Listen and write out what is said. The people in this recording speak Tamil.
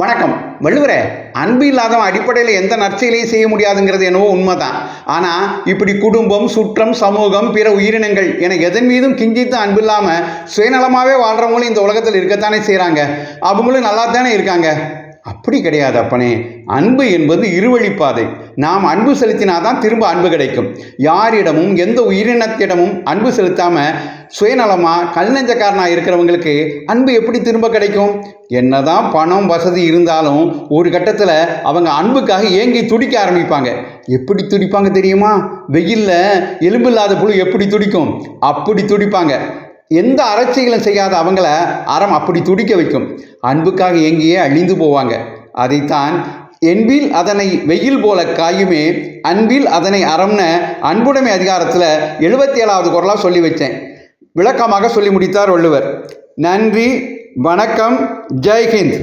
வணக்கம். வள்ளுவரே, அன்பு இல்லாதவன் அடிப்படையில் எந்த நற்செயலையும் செய்ய முடியாதுங்கிறது என்னவோ உண்மைதான். ஆனால் இப்படி குடும்பம், சுற்றம், சமூகம், பிற உயிரினங்கள் என எதன் மீதும் கிஞ்சித்து அன்பு இல்லாமல் சுயநலமாகவே வாழ்கிறவங்களும் இந்த உலகத்தில் இருக்கத்தானே செய்கிறாங்க. அவங்களும் நல்லா தானே இருக்காங்க. அப்படி கிடையாது அப்பனே. அன்பு என்பது இருவழிப்பாதை. நாம் அன்பு செலுத்தினாதான் திரும்ப அன்பு கிடைக்கும். யாரிடமும் எந்த உயிரினத்திடமும் அன்பு செலுத்தாமல் சுயநலமாக கல்நெஞ்சக்காரனாக இருக்கிறவங்களுக்கு அன்பு எப்படி திரும்ப கிடைக்கும்? என்னதான் பணம் வசதி இருந்தாலும் ஒரு கட்டத்தில் அவங்க அன்புக்காக ஏங்கி துடிக்க ஆரம்பிப்பாங்க. எப்படி துடிப்பாங்க தெரியுமா? வெயிலில் எலும்பு இல்லாத புழு எப்படி துடிக்கும் அப்படி துடிப்பாங்க. எந்த அரசியலும் செய்யாத அவங்கள அறம் அப்படி துடிக்க வைக்கும். அன்புக்காக ஏங்கியே அழிந்து போவாங்க. அதைத்தான் என்பில் அதனை வெயில் போல காயுமே, அன்பில் அதனை அறம்னு அன்புடைமை அதிகாரத்தில் 77வது குறளாக சொல்லி வச்சேன். விளக்கமாக சொல்லி முடித்தார் வள்ளுவர். நன்றி, வணக்கம், ஜெய்ஹிந்த்.